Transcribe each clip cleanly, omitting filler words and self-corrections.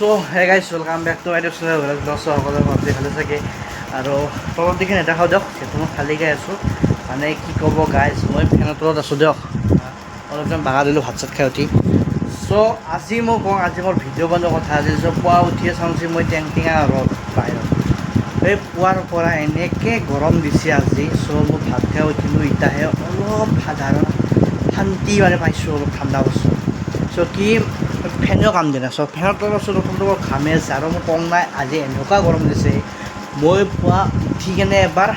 So hey guys, welcome back to my channel. সকলে ভাবি ভালে থাকে আৰু তলত দেখি নেদেখাও দিয়ক সেইটো মই খালী গাই আছোঁ মানে কি ক'ব গাইজ মই ফেনৰ তলত আছোঁ দিয়ক অলপমান বাগা দিলোঁ ভাত চাত খাই উঠি চ' আজি মই কওঁ আজি মোৰ ভিডিঅ' বনোৱাৰ কথা আজি পুৱা উঠিয়ে চাওঁচি মই টেংটিঙা ৰ'দ বাহিৰত এই পুৱাৰ পৰা এনেকৈ গৰম দিছে আজি চ' মই ভাত খাই উঠিলোঁ ইতাহে অলপ সাধাৰণ শান্তি মানে পাইছোঁ অলপ ঠাণ্ডা বস্তু চ' কি ফেনেও কাম দিয়া নাই চ' ফেনৰ তলত চোৰ ঘামে আছে আৰু মই কম নাই আজি এনেকুৱা গৰম দিছে মই পুৱা উঠি কেনে এবাৰ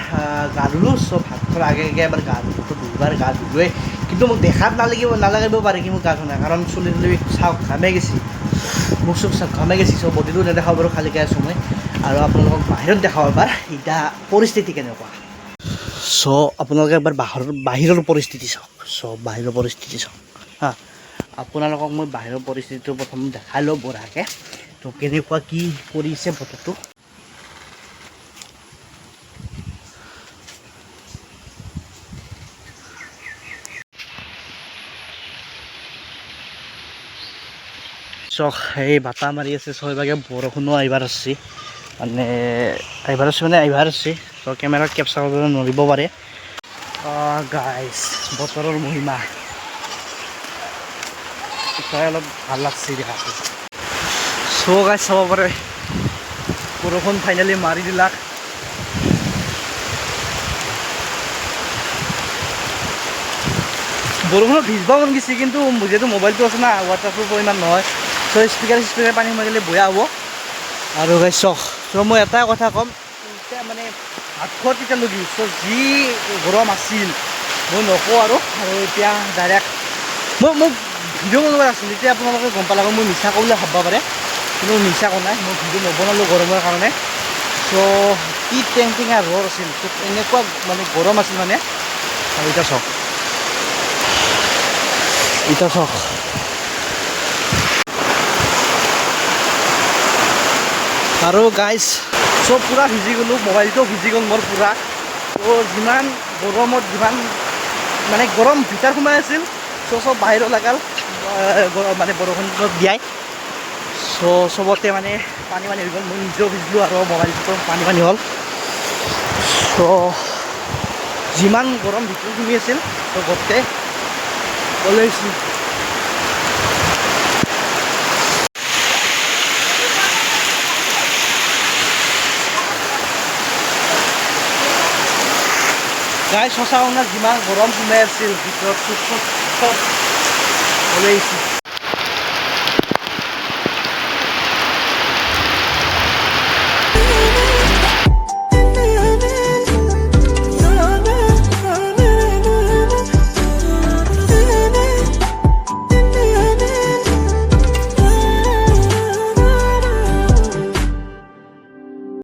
গা ধুলোঁ চ' ভাত খোৱাৰ আগে এবাৰ গা ধুলোঁ দুবাৰ গা ধুলোৱে কিন্তু মোক দেখাত নালাগিব পাৰে কি মোক গা ধোৱা নাই কাৰণ চুলি চাওক ঘামে গেছি মোক চব ঘামে গেছি চ' বডিটো নেদেখাব বাৰু খালী গাই আছোঁ মই আৰু আপোনালোকক বাহিৰত দেখাওঁ এবাৰ এতিয়া পৰিস্থিতি কেনেকুৱা চ' আপোনালোকে এবাৰ বাহিৰৰ পৰিস্থিতি চাওক চ' বাহিৰৰ পৰিস্থিতি চাওক হা আপোনালোকক মই বাহিৰৰ পৰিস্থিতিটো প্ৰথম দেখাই লওঁ বঢ়াকৈ তো কেনেকুৱা কি কৰিছে বতৰটো চক সেই বাটা মাৰি আছে ছয়ভাগে বৰষুণো আহিবাৰ আছে মানে আহিবাৰ আছে তো কেমেৰাত কেপচাৰ কৰিবলৈ নোৱাৰিব পাৰে গাইজ বতৰৰ মহিমা তাই অলপ ভাল লাগছে দেখাটো চ' গাইজ চাব পাৰে বৰষুণ ফাইনেলি মাৰি দিলাক বৰষুণত ভিজব মন গৈছে কিন্তু যিহেতু মোবাইলটো আছে না ৱাটাৰপ্ৰুফ ইমান নহয় চ' স্পীকাৰ পানী মাৰিলে বেয়া হ'ব আৰু গাইজ চক চ' মই এটাই কথা ক'ম এতিয়া মানে ভাত খোৱাত তেতিয়া লগি চ' যি গৰম আছিল মই নকওঁ আৰু এতিয়া ডাইৰেক্ট মই ভিডিঅ' বনাব আছিল তেতিয়া আপোনালোকে গম পালে মই মিছা ক'বলৈ ভাবিব পাৰে কিন্তু মিছা কোৱা নাই মই ভিডিঅ' নবনালোঁ গৰমৰ কাৰণে চ' কি টেংটিঙা ৰ'দ আছিল চ' এনেকুৱা মানে গৰম আছিল মানে আৰু এতিয়া চাওক আৰু গাইজ চব পূৰা ভিজি গ'লোঁ মোবাইলটো ভিজি গ'ল মোৰ পূৰা ত' যিমান গৰমত যিমান মানে গৰম ভিতৰ সোমাই আছিল চ' চব বাহিৰত লাগাল মানে বৰষুণত দিয়াই চ' চবতে মানে পানী হৈ গ'ল মই নিজেও ভিজিলোঁ আৰু মোবাইলটো পানী হ'ল চ' যিমান গৰম ভিতৰত সোমাই আছিল চ' গোটেই ওলাইছোঁ গাই সঁচা শুনা যিমান গৰম সোমাই আছিল ভিতৰত চব ওলাইছোঁ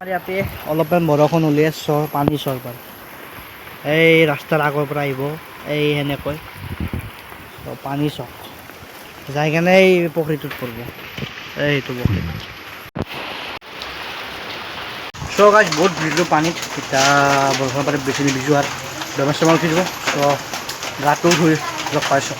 ইয়াতে অলপমান বৰষুণ উলিয়াই পানী চৰকাৰ এই ৰাস্তাৰ আগৰ পৰা আহিব এই সেনেকৈ পানী চক যাই কেনে এই পুখুৰীটোত পৰিব এইটো পুখুৰী চ' গাইজ বহুত ভিজিলোঁ পানীত এতিয়া বৰষুণৰ পানীত বেছি নিভিজোঁ আৰু বেমাৰ চেমাৰ উঠি দিব চ' গাটো ধুই লগ পাইছোঁ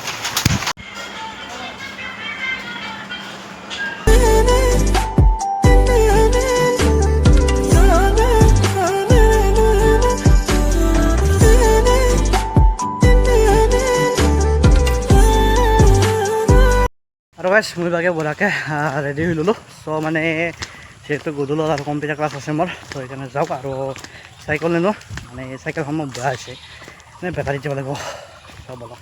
আৰু গাইজ মই বাগে বঢ়াকৈ ৰেডি হৈ ল'লোঁ চ' মানে যিহেতু গধূলি আৰু কম্পিউটাৰ ক্লাছ আছে মোৰ ত' সেইকাৰণে যাওক আৰু চাইকেল নিলোঁ মানে চাইকেলখন মোৰ বেয়া হৈছে মানে বেটাৰী দিব লাগিব চব অলপ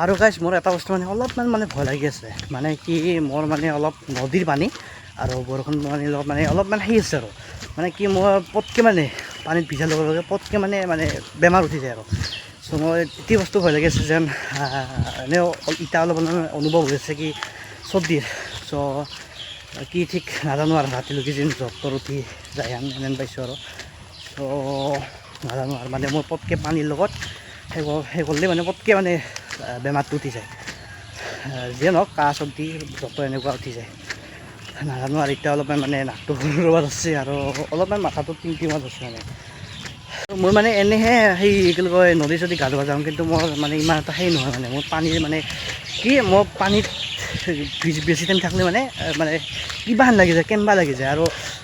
আৰু গাইজ মোৰ এটা বস্তু মানে অলপমান মানে ভয় লাগি আছে মানে কি মোৰ মানে অলপ নদীৰ পানী আৰু বৰষুণ পানীৰ লগত মানে অলপমান সেই আছে আৰু মানে কি মই পটকৈ মানে পানীত ভিজাৰ লগে লগে পটকৈ মানে বেমাৰ উঠি যায় আৰু চ' মই এটি বস্তু ভয় লাগি আছে যেন এনেও ইটা অলপমান অনুভৱ হৈ আছে কি চৰ্দিৰ চ' কি ঠিক নাজানো আৰু ৰাতিলৈকে যেন জ্বৰ উঠি যায় এনে পাইছোঁ আৰু চ' নাজানো আৰু মানে মোৰ পটকৈ পানীৰ লগত সেই কৰিলে মানে পটকৈ মানে বেমাৰটো উঠি যায় যিয়ে নহওক কাহ চৰ্দি জ্বৰ এনেকুৱা উঠি যায় নাজানো আৰু এতিয়া অলপমান মানে নাকটো সৰুৱাত আছে আৰু অলপমান মাথাটো টিংটিঙত আছে মানে মই মানে এনেহে সেই কি কয় নদী চদী গা ধুব যাওঁ কিন্তু মোৰ মানে ইমান এটা সেই নহয় মানে মোৰ পানীৰ মানে কি মই পানীত বেছি টাইম থাকিলে মানে মানে কিবা লাগি যায় কেনবা লাগি যায় আৰু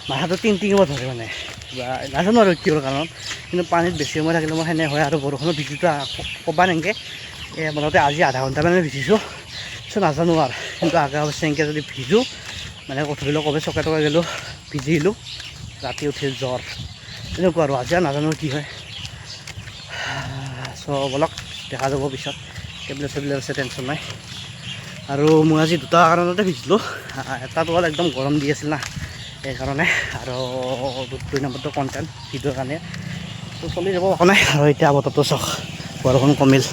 মাথাটো টিঙিব ধৰে মানে কিবা নাজানো আৰু কিহৰ কাৰণত কিন্তু পানীত বেছি সময় থাকিলে মই সেনে হয় আৰু বৰষুণত ভিজিটো ক'বা নেকি মোটামুটি আজি আধা ঘণ্টামান ভিজিছোঁ চ' নাজানো আৰু কিন্তু আগা অৱশ্যে এনেকৈ যদি ভিজোঁ মানে গধূলিলৈ ক'বে চকে টকে গ'লোঁ ভিজিলোঁ ৰাতি উঠি জ্বৰ তেনেকুৱা আৰু আজি আৰু নাজানো কি হয় চ' বলক দেখা যাব পিছত টেবলেট আছে টেনশ্যন নাই আৰু মই আজি দুটা কাৰণতে ভিজিলোঁ এটাটো হ'ল একদম গৰম দি আছিল না সেইকাৰণে আৰু 2 নম্বৰটো কণ্টেণ্ট ভিডিঅ'ৰ কাৰণে ত' চলি যাব একো নাই আৰু এতিয়া বতৰটো চাওক বৰষুণ কমিল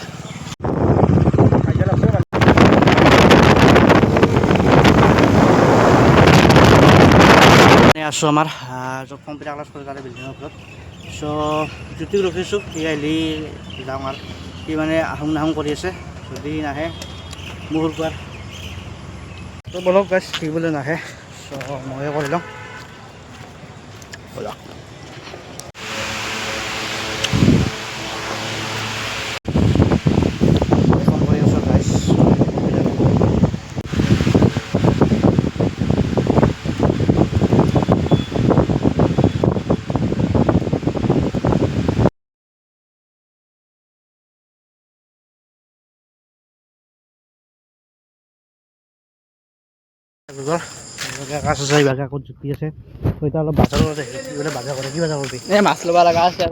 আছোঁ আমাৰ য'ত কম্পিউটাৰ ক্লাছ কৰি তাৰে বিল্ডিঙৰ ওপৰত চ' জ্যোতিক ৰখিছোঁ সি আহিলি যাওঁ আৰু সি মানে আহোম নাহোম কৰি আছে যদি নাহে মোৰ কোৱাৰ ত' বলক গাইছ শিকিবলৈ নাহে চ' ময়ে কৰি লওঁ বলক কৰি আছোঁ গাইছ কাছ আছে ইভাগে আকৌ জুপি আছে এতিয়া অলপ বাজাৰত আহিলে বাজাৰ কৰে কি বাজাৰ কৰিবি এই মাছ ল'ব লগা আছে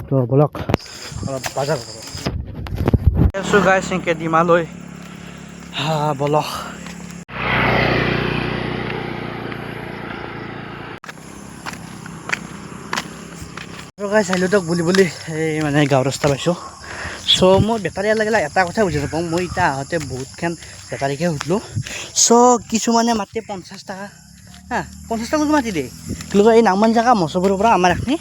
তো বলক অলপ বাজাৰ কৰোঁ আছোঁ গাইছ এনেকৈ ডিমালৈ বলক গাইছ আহিলোঁ দিয়ক বুলি এই মানে গাঁও ৰাস্তা পাইছোঁ চ' মই বেটাৰী লাগিলে এটা কথা বুজি নাপাওঁ মই এতিয়া আহোঁতে বহুতখন বেটাৰীকে সুধিলোঁ চ' কিছুমানে মাতে 50 টকা 50 টকালৈকে মাতি দিয়ে কিন্তু এই নামমান জেগা মচবুৰৰ পৰা আমাৰ এখিনি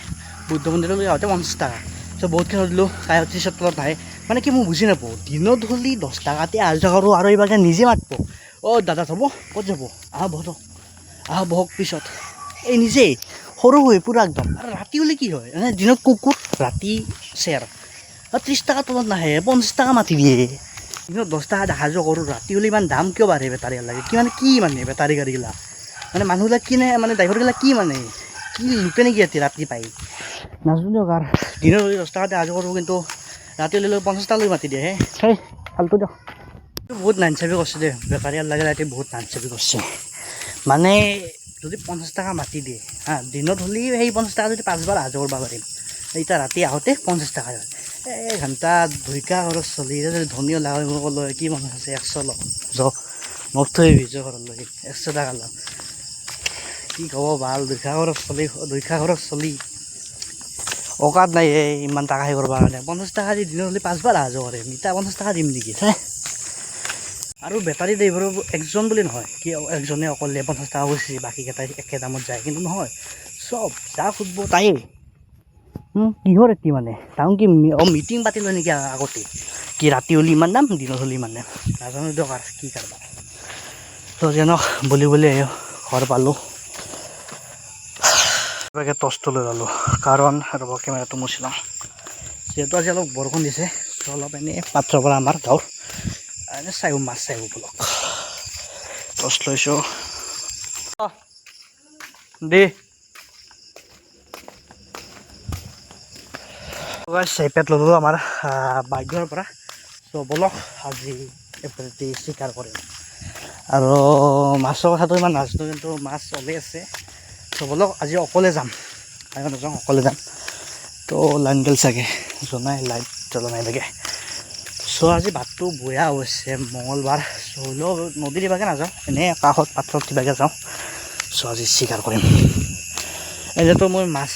বুদ্ধ মন্দিৰলৈ আহোঁতে 50 টকা চ' বহুতখিনি সুধিলোঁ কাই 30ৰ তলত নাহে মানে কি মই বুজি নাপাওঁ দিনত হ'লে 10 টকাতে অহা যোৱা কৰোঁ আৰু এইবাৰ নিজে মাতিব দাদা যাব ক'ত যাব বহক পিছত এই নিজেই সৰু হৈ পূৰা একদম আৰু ৰাতি হ'লে কি হয় মানে দিনত কুকুৰ ৰাতি চেৰ 30 টকাৰ তলত নাহে 50 টকা মাতি দিয়ে দিনত 10 টকা অহা যোৱা কৰোঁ ৰাতি হ'লে ইমান দাম কিয় বাঢ়ে বেটাৰী লাগে কি মানে বেটাৰী গাড়ীগিলা মানে মানুহবিলাক কিনে মানে ড্ৰাইভাৰগিলা কি মানে কি লুটে নেকি ইয়াতে ৰাতি পাই নাজানো দিয়ক আৰু দিনত হ'লে 10 টকাতে অহা যোৱা কৰোঁ কিন্তু ৰাতি হ'লে 50 টকা লৈ মাতি দিয়ে সেই ফাল্টু দিয়ক বহুত নাইনচাবি কৰিছে দেই বেটাৰী লাগে ৰাতি বহুত নাইনচাবি কৰিছে মানে যদি 50 টকা মাতি দিয়ে দিনত হ'লে সেই 50 টকা যদি 5 বাৰ অহা যোৱা কৰিব পাৰিম এতিয়া ৰাতি আহোঁতে 50 টকা ঘণ্টা 2 খৰচ চলি যদি ধনী ওলা হয় মই ক'লোঁ কি মানুহ আছে 100 লওঁ মোক থৈ ভিজো ঘৰলৈ 100 টকা লওঁ কি ক'ব ভাল 2 খৰচ চলি অকাত নাই ইমান টকা সেই কৰিব কাৰণে 50 টকা দি দিনত হ'লে 5 বাৰ অহা যোৱা কৰিম এতিয়া 50 টকা দিম নেকি আৰু বেটাৰী ড্ৰাইভাৰৰ একজন বুলি নহয় কি একজনে অকলে 50 টকা গৈছে বাকীকেইটাই একে দামত যায় কিন্তু নহয় চব যাক সুধিব তায়ে কিহৰ এটি মানে তাহোঁ কি মিটিং পাতি লয় নেকি আগতে কি ৰাতি হ'লে ইমান দাম দিনত হ'লে ইমান দাম নাজানো দিয়ক আৰু কি কাৰবাৰ তো যেনক বুলি ঘৰ পালোঁ টৰ্চটো লৈ ল'লোঁ কাৰণ ৰ'ব কেমেৰাটো মুচি লওঁ যিহেতু আজি অলপ বৰষুণ দিছে অলপ এনেই পাথৰৰ পৰা আমাৰ গাঁৱৰ এনে মাছ চাইব বলক টৰ্চ লৈছোঁ দে চেপেট ল'লোঁ আমাৰ বাগ্যৰ পৰা চ' বলক আজি এপেটি চিকাৰ কৰিম আৰু মাছৰ কথাটো ইমান নাজানো কিন্তু মাছ চলি আছে চ' বলক আজি অকলে যাম নাযাওঁ অকলে যাম তো লাইন গেল চাগে জনাই লাইট জ্বলা নাই লাগে চ' আজি বাটটো বেয়া হৈছে মঙলবাৰ চ' হ'লেও নদীৰ ইভাগে নাযাওঁ এনেই কাষত পাথৰত কিবাকৈ যাওঁ চ' আজি চিকাৰ কৰিম এনেতো মই মাছ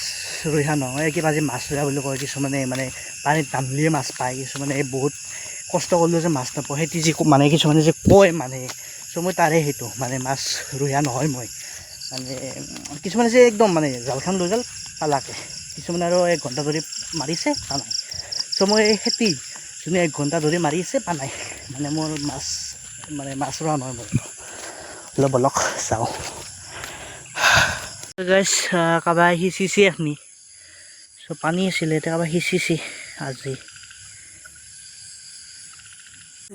ৰৈহা নহয় কিবা আজি মাছ ৰৈহা বুলি কয় কিছুমানে মানে পানীত নামিলিয়ে মাছ পায় কিছুমানে বহুত কষ্ট কৰিলেও যে মাছ নাপায় সেইটো যি মানে কিছুমানে যে কয় মানে চ' মই তাৰে সেইটো মানে মাছ ৰৈহা নহয় মই মানে কিছুমানে যে একদম মানে জালখন লৈ গ'ল পালাকে কিছুমানে আৰু 1 ঘণ্টা ধৰি মাৰিছে পা নাই চ' মই খেতি যোনে 1 ঘণ্টা ধৰি মাৰি আছে পা নাই মানে মোৰ মাছ ৰহা নহয় মোৰ অলপ বলক চাওঁ গাইছ কাৰোবাৰ সিঁচিছে এখনি চ' পানী আছিলে এতিয়া কাৰোবাৰ সিঁচিছে আজি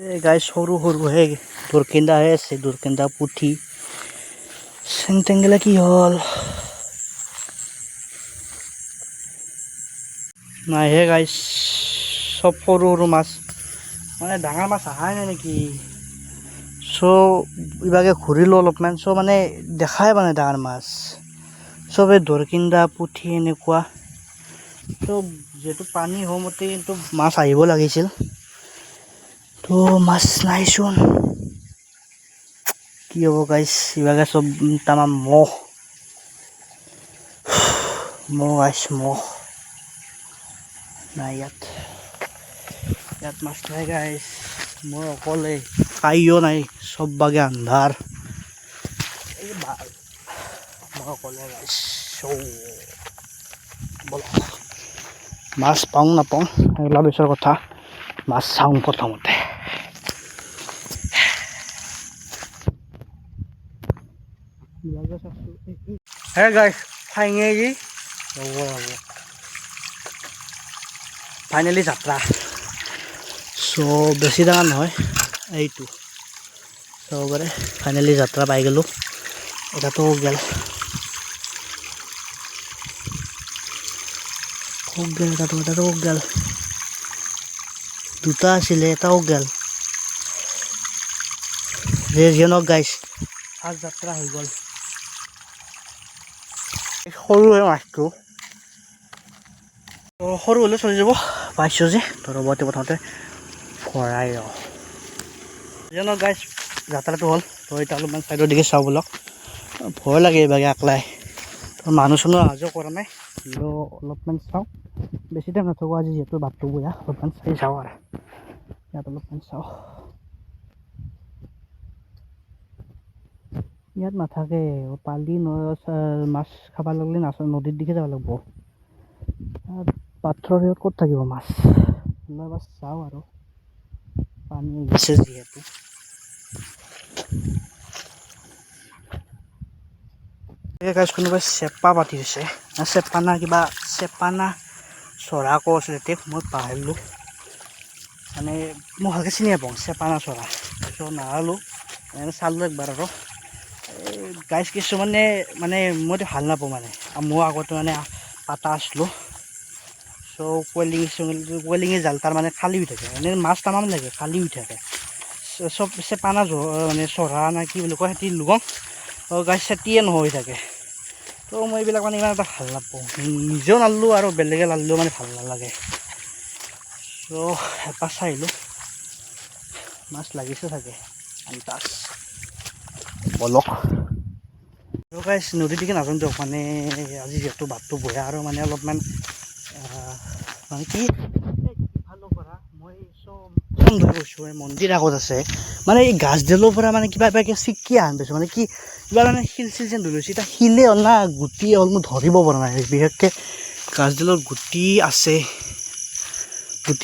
এই গাইছ সৰু সৰুহে দূৰকেন্দা হৈ আছে, দূৰকেন্দা পুঠি চেংটেংগেলা কি হ'ল নাইহে গাইছ, চব সৰু সৰু মাছ, মানে ডাঙৰ মাছ অহাই নাই নেকি। ইভাগে ঘূৰিলোঁ অলপমান, মানে দেখাই পোৱা নাই ডাঙৰ মাছ, চবে দৰকিন্দা পুঠি এনেকুৱা। যিহেতু পানী সময়মতে মাছ আহিব লাগিছিল, মাছ নাইচোন। কি হ'ব গাইছ, ইভাগে চব তামাম মহ গাইছ, মহ নাই ইয়াত মাছ নাই গাইছ। মই অকলে, কাইও নাই, চব বাগে আন্ধাৰ। মই অকলে গাইছ। মাছ পাওঁ নাপাওঁ সেইগিলা পিছৰ কথা, মাছ চাওঁ প্ৰথমতে। হে গাইছ, ফাইনেলি যাত্ৰা। বেছি ডাঙৰ নহয়, এইটো চাব পাৰে। ফাইনেলি যাত্ৰা পাই গ'লোঁ। এটাতো গেল, এটাতো গেল, দুটা আছিলে, এটাও গেল। যিয়েনক গাইছ, ফাৰ্ষ্ট যাত্ৰা হৈ গ'ল। সৰু হয় মাছটো, সৰু হ'লেও চলি যাব। পাইছোঁ যে ৰবতে প্ৰথমতে ভৰাই যিয়েনক গাইছ, যাত্ৰাটো হ'ল। এতিয়া অলপমান চাইডৰ দিকে চাওঁ ব'লক। ভয় লাগে এইভাগে আকলাই, মানুহ চানুহ অহা যোৱা কৰা নাই, অলপমান চাওঁ। বেছি টাইম নাথাকোঁ আজি, যিহেতু বাটটো বেয়া, অলপমান চাই চাওঁ আৰু ইয়াত অলপমান চাওঁ। ইয়াত নাথাকে, পালি মাছ খাব লাগিলে নদীৰ দিকে যাব লাগিব। পাথৰৰ ইয়াত ক'ত থাকিব মাছ, এবাৰ চাওঁ আৰু পানী আহিছে যিহেতু। কোনোবাই চেপা পাতি দিছে, চেপা না চৰা কৈছিলে, মই পাহৰিলোঁ। মানে মই ভালকৈ চিনি নাপাওঁ চেপা না চৰা, নাহালোঁ চালোঁ একবাৰ আৰু। গাইছ কিছুমানে মানে মইতো ভাল নাপাওঁ, মানে মই আগতে মানে পাতা আছিলোঁ। কোৱেলিঙি জাল তাৰ মানে খালী হৈ থাকে, এনেই মাছ তামাম লাগে, খালী হৈ থাকে। চব চেপা না মানে চৰা না কি বুলি কয়, সেইটো লুগং গাইছ চেতিয়ে নহৈ থাকে। মই এইবিলাক মানে ইমান এটা ভাল নাপাওঁ, নিজেও নাল্লোঁ আৰু বেলেগে লাল্লেও মানে ভাল নালাগে। এপাক চাই আহিলোঁ, মাছ লাগিছে চাগে, আন্দাজ বলক। গাইছ নদীৰ দিকে নাযাওঁ দিয়ক, মানে আজি যিহেতু বাটটো বেয়া, আৰু মানে অলপমান মানে কি ইফালৰ পৰা মই গৈছোঁ, মন্দিৰ আগত আছে, মানে এই গাছডালৰ পৰা মানে কিবা চিকি আন পাইছোঁ, মানে কি কিবা মানে শিল যেন ধৰি লৈছে। এতিয়া শিলে হ'ল না গুটি হ'ল, মই ধৰিব পৰা নাই। বিশেষকৈ গাছডালৰ গুটি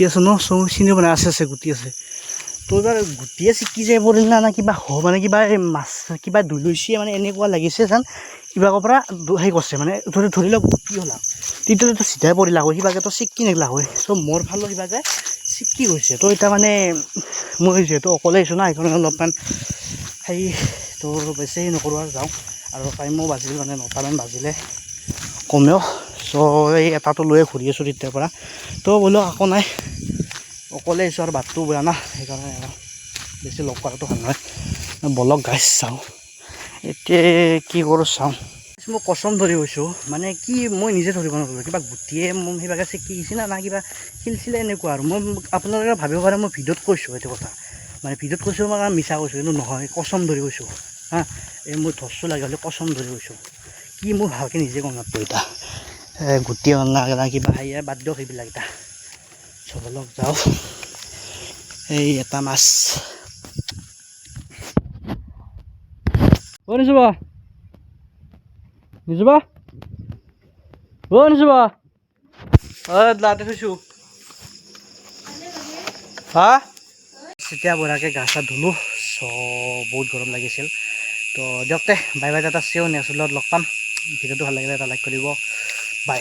আছে ন, চিনি পোৱা নাই, আছে গুটি আছে। এইবাৰ গুটিয়ে চিকি যাই পৰিল না কিবা মানে কিবা মাছ কিবা ধৰি লৈছে, মানে এনেকুৱা লাগিছে যেন কিবাকৰ পৰা হেৰি কৰিছে, মানে ধৰি লওক গুটি হ'ল আৰু তেতিয়াতো চিধাই পৰিলা হয়, সিভাগেতো চিকি নিগলা হয়। মোৰ ফালৰ সিভাগে চিকি গৈছে। এতিয়া মানে মই যিহেতু অকলে আহিছোঁ না, সেইকাৰণে অলপমান বেছি নকৰোঁ আৰু যাওঁ। আৰু টাইমো বাজিল, মানে 9টামান বাজিলে কমেও। এই এটাটো লৈয়ে ঘূৰি আছোঁ তেতিয়াৰ পৰা। বোলো একো নাই, অকলে আহিছোঁ আৰু বাটটো বেয়া না, সেইকাৰণে আৰু বেছি লগ কৰাটো ভাল নহয়। বলক গাইছ চাওঁ, এতিয়া কি কৰোঁ চাওঁ। মই কচম ধৰি গৈছোঁ, মানে কি মই নিজে ধৰিব নোৱাৰিলোঁ, কিবা গুটিয়ে মোক সেইভাগে চিকি গৈছে না কিবা শিলচিলে এনেকুৱা। আৰু মই আপোনালোকে ভাবিব পাৰে মই ভিডিঅ'ত কৈছোঁ এইটো কথা, মানে ভিডিঅ'ত কৈছোঁ মই মিছা কৈছোঁ, কিন্তু নহয়, কচম ধৰি কৈছোঁ হা। মই ধৰছোঁ লাগে হ'লে কচম ধৰি কৈছোঁ, কি মই ভালকৈ নিজে গম নাপাওঁ। এতিয়া গুটি হ'ল না কিবা বাদ দিয়ক সেইবিলাক। এতিয়া চবলক যাওঁ, এই এটা মাছ লাটে থৈছোঁ হা। এতিয়া বঢ়িয়াকৈ গা চা ধুলোঁ, বহুত গৰম লাগিছিল। দিয়ক তে, বাই বাই, এটা চিঅ' নেক্সট ভিডিঅ'ত লগ পাম। ভিডিঅ'টো ভাল লাগিলে এটা লাইক কৰিব, বাই।